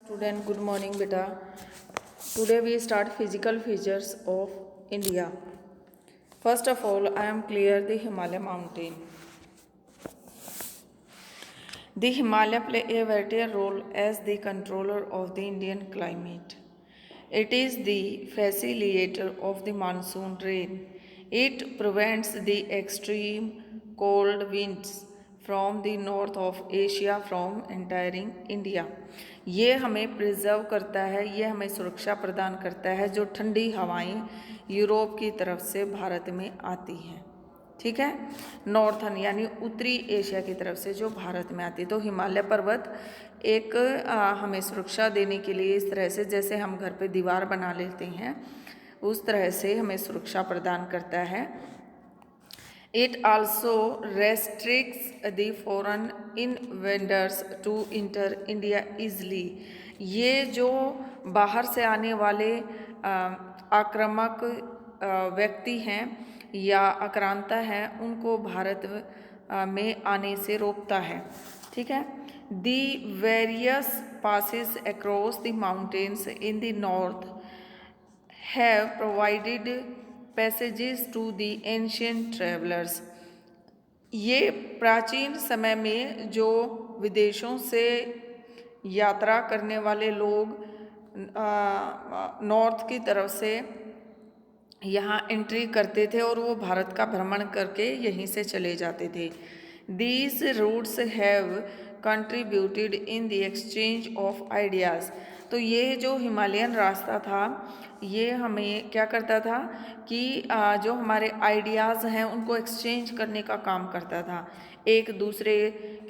Student, good morning, beta. Today we start physical features of India. First of all, I am clear the Himalaya mountain. The Himalaya play a vital role as the controller of the Indian climate. It is the facilitator of the monsoon rain. It prevents the extreme cold winds from the north of Asia from entering India. ये हमें preserve करता है, ये हमें सुरक्षा प्रदान करता है जो ठंडी हवाएं यूरोप की तरफ से भारत में आती हैं। ठीक है, नॉर्थन यानी उत्तरी एशिया की तरफ से जो भारत में आती है। तो हिमालय पर्वत एक हमें सुरक्षा देने के लिए इस तरह से, जैसे हम घर पे दीवार बना लेते हैं, उस तरह से हमें सुरक्षा प्रदान करता है। It also restricts the foreign invaders to enter India easily. ये जो बाहर से आने वाले आक्रामक व्यक्ति हैं या आक्रांता हैं, उनको भारत में आने से रोकता है। ठीक है, the various passes across the mountains in the north have provided passages to the ancient travellers. ये प्राचीन समय में जो विदेशों से यात्रा करने वाले लोग नॉर्थ की तरफ से यहाँ एंट्री करते थे और वो भारत का भ्रमण करके यहीं से चले जाते थे। These routes have contributed in the exchange of ideas. तो ये जो हिमालयन रास्ता था, ये हमें क्या करता था कि जो हमारे आइडियाज़ हैं उनको एक्सचेंज करने का काम करता था। एक दूसरे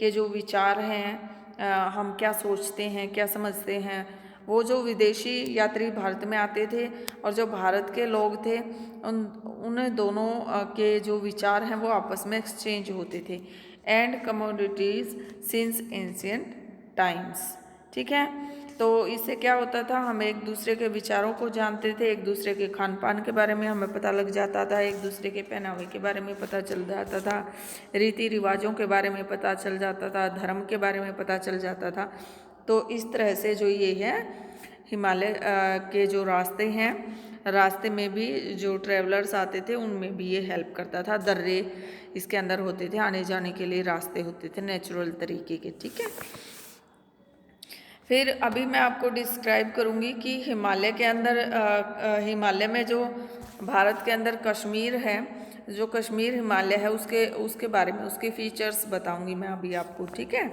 के जो विचार हैं, हम क्या सोचते हैं, क्या समझते हैं, वो जो विदेशी यात्री भारत में आते थे और जो भारत के लोग थे, उन दोनों के जो विचार हैं वो आपस में एक्सचेंज होते थे। And commodities since ancient times. ठीक है, तो इससे क्या होता था, हम एक दूसरे के विचारों को जानते थे, एक दूसरे के खान पान के बारे में हमें पता लग जाता था, एक दूसरे के पहनावे के बारे में पता चल जाता था, रीति रिवाजों के बारे में पता चल जाता था, धर्म के बारे में पता चल जाता था। तो इस तरह से जो ये है हिमालय के जो रास्ते हैं, रास्ते में भी जो ट्रैवलर्स आते थे उनमें भी ये हेल्प करता था। दर्रे इसके अंदर होते थे, आने जाने के लिए रास्ते होते थे नेचुरल तरीके के। ठीक है, फिर अभी मैं आपको डिस्क्राइब करूँगी कि हिमालय के अंदर हिमालय में जो भारत के अंदर कश्मीर है, जो कश्मीर हिमालय है, उसके बारे में, उसके फीचर्स बताऊँगी मैं अभी आपको। ठीक है,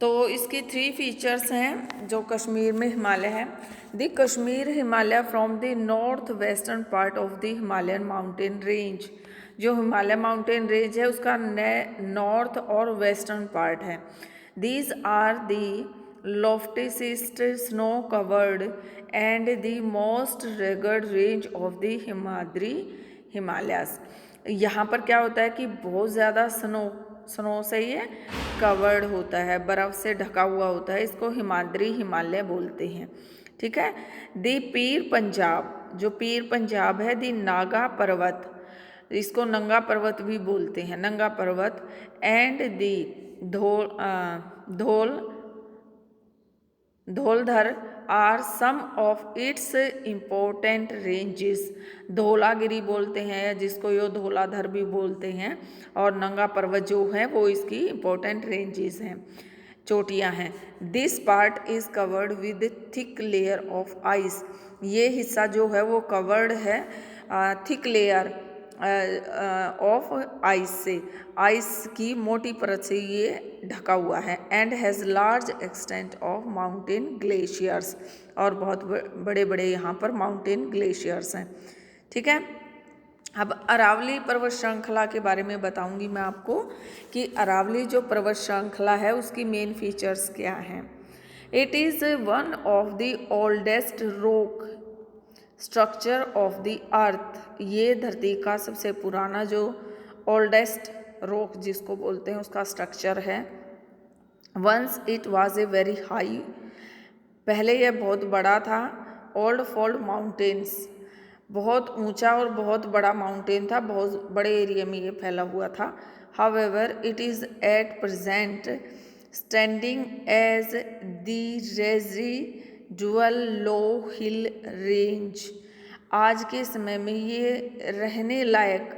तो इसकी 3 फीचर्स हैं जो कश्मीर में हिमालय है। The Kashmir Himalaya from the north western part of the Himalayan mountain range. जो हिमालय माउंटेन रेंज है उसका नॉर्थ और वेस्टर्न पार्ट है। These are the loftiest snow covered and the most rugged range of the Himadri Himalayas. यहाँ पर क्या होता है कि बहुत ज़्यादा स्नो से ये कवर्ड होता है, बर्फ़ से ढका हुआ होता है, इसको हिमाद्री हिमालय बोलते हैं। ठीक है, दी पीर पंजाब, जो पीर पंजाब है, दी नागा पर्वत, इसको नंगा पर्वत भी बोलते हैं, Nanga Parbat, and the Dhauladhar are some of its important ranges. Dhaulagiri बोलते हैं जिसको यो धौलाधर भी बोलते हैं, और नंगा पर्वत जो है वो इसकी इम्पोर्टेंट रेंजेस हैं, चोटियां हैं। This part is covered with thick layer of ice. ये हिस्सा जो है वो कवर्ड है थिक लेयर ऑफ आइस से, आइस की मोटी परत से ये ढका हुआ है। And has large extent of mountain glaciers, और बहुत बड़े बड़े यहाँ पर माउंटेन ग्लेशियर्स हैं। ठीक है, अब अरावली पर्वत श्रृंखला के बारे में बताऊंगी मैं आपको कि अरावली जो पर्वत श्रृंखला है उसकी मेन फीचर्स क्या हैं। It is one of the oldest rock structure of the earth. ये धरती का सबसे पुराना जो ओल्डेस्ट रॉक जिसको बोलते हैं उसका स्ट्रक्चर है। Once it was a very high, पहले यह बहुत बड़ा था। ओल्ड फोल्ड माउंटेन्स, बहुत ऊंचा और बहुत बड़ा माउंटेन था, बहुत बड़े एरिया में ये फैला हुआ था। However it is at present standing as the residual low hill range। आज के समय में ये रहने लायक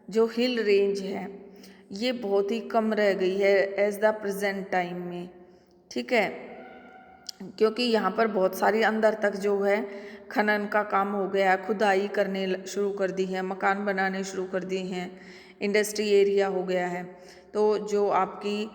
जो हिल रेंज है ये बहुत ही कम रह गई है एज द प्रेजेंट टाइम में, ठीक है, क्योंकि यहाँ पर बहुत सारी अंदर तक जो है खनन का काम हो गया, खुदाई करने शुरू कर दी है, मकान बनाने शुरू कर दिए हैं, इंडस्ट्री एरिया हो गया है। तो जो आपकी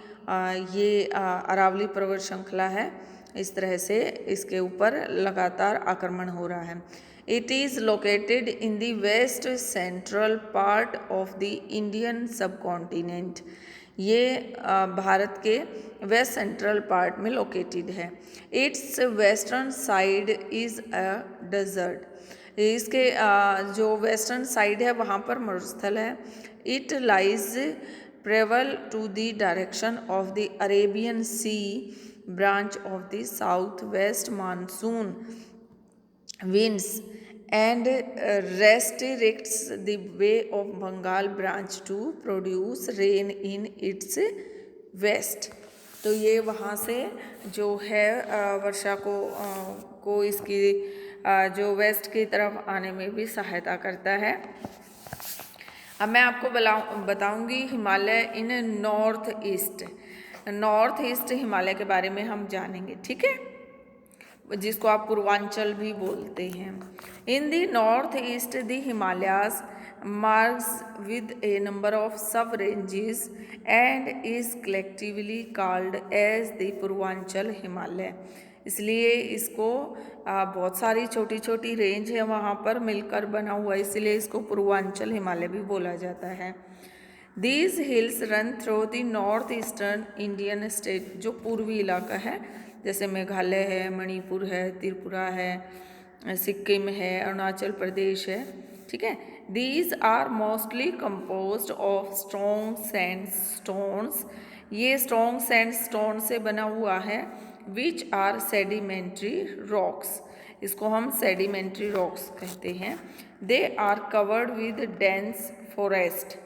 ये अरावली पर्वत श्रृंखला है इस तरह से इसके ऊपर लगातार आक्रमण हो रहा है। It is located in the west central part of the Indian subcontinent. ये भारत के वेस्ट सेंट्रल पार्ट में लोकेटेड है। Its western side is a desert. इसके जो वेस्टर्न साइड है वहाँ पर मरुस्थल है। It lies parallel to the direction of the Arabian sea branch of the south west monsoon winds and restricts the Bay of Bengal branch to produce rain in its west। तो ये वहाँ से जो है वर्षा को इसकी जो वेस्ट की तरफ आने में भी सहायता करता है। अब मैं आपको बताऊंगी हिमालय इन नॉर्थ ईस्ट हिमालय के बारे में हम जानेंगे, ठीक है, जिसको आप पूर्वांचल भी बोलते हैं। In the north east the Himalayas marks with a number of sub ranges and is collectively called as the Purvanchal Himalaya. इसलिए इसको बहुत सारी छोटी छोटी रेंज है वहाँ पर मिलकर बना हुआ, इसलिए इसको पूर्वांचल हिमालय भी बोला जाता है। These hills run through the north eastern Indian state, जो पूर्वी इलाका है जैसे मेघालय है, मणिपुर है, त्रिपुरा है, सिक्किम है, अरुणाचल प्रदेश है, ठीक है। These are mostly composed of strong sandstones. ये स्ट्रॉन्ग सैंडस्टोन से बना हुआ है। विच आर सेडिमेंट्री रॉक्स, इसको हम सेडिमेंट्री रॉक्स कहते हैं। They are covered with dense forest,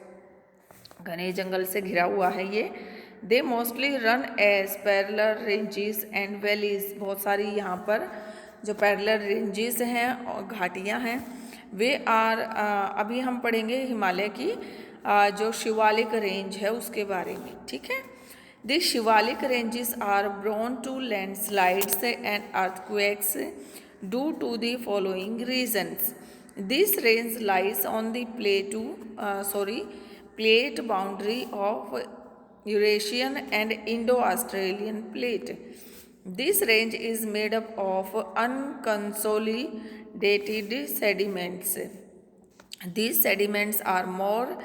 घने जंगल से घिरा हुआ है ये। They mostly run as parallel ranges and valleys. बहुत सारी यहाँ पर जो पैरेलल रेंजेस हैं और घाटियाँ हैं वे आर अभी हम पढ़ेंगे हिमालय की जो शिवालिक रेंज है उसके बारे में, ठीक है। The Shivalik ranges are prone to landslides and earthquakes due to the following reasons. This range lies on the plate boundary of Eurasian and Indo-Australian plate. This range is made up of unconsolidated sediments. These sediments are more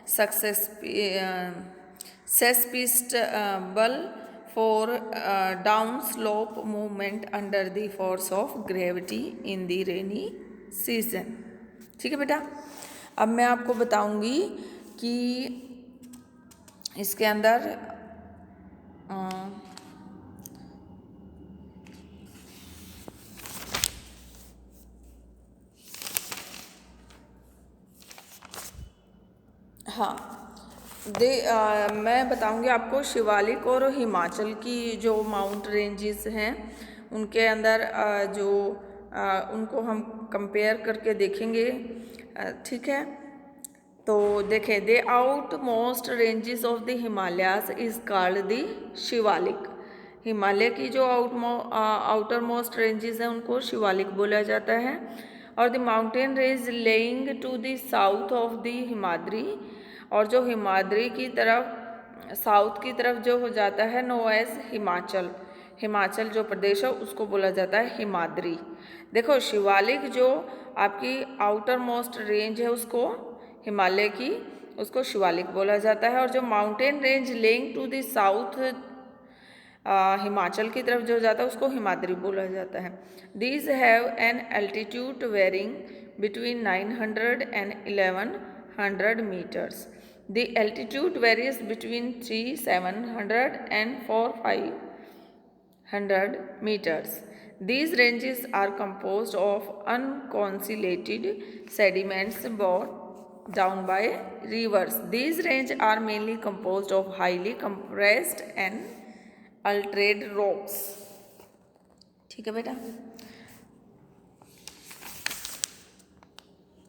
susceptible for downslope movement under the force of gravity in the rainy season। ठीक है बेटा, अब मैं आपको बताऊंगी कि इसके अंदर मैं बताऊंगी आपको शिवालिक और हिमाचल की जो माउंट रेंजेस हैं उनके अंदर उनको हम कंपेयर करके देखेंगे, ठीक है। तो देखें, the out most ranges of the Himalayas is called the Shivalik. Himalaya की जो आउटर मोस्ट रेंजेस हैं उनको शिवालिक बोला जाता है। और the mountain range lying to the south of the Himadri, और जो हिमाद्री की तरफ साउथ की तरफ जो हो जाता है नो एज हिमाचल, हिमाचल जो प्रदेश है उसको बोला जाता है हिमाद्री। देखो, शिवालिक जो आपकी आउटर मोस्ट रेंज है उसको हिमालय की उसको शिवालिक बोला जाता है, और जो mountain range lying to the south Himachal की तरफ जो जाता है उसको हिमाद्री बोला जाता है। These have an altitude varying between 900 and 1100 meters। The altitude varies between 3700 and 4500 meters। These ranges are composed of unconsolidated sediments brought down by rivers। These ranges are mainly composed of highly compressed and altered rocks. ठीक है बेटा,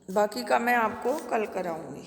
बाकी का मैं आपको कल कराऊंगी।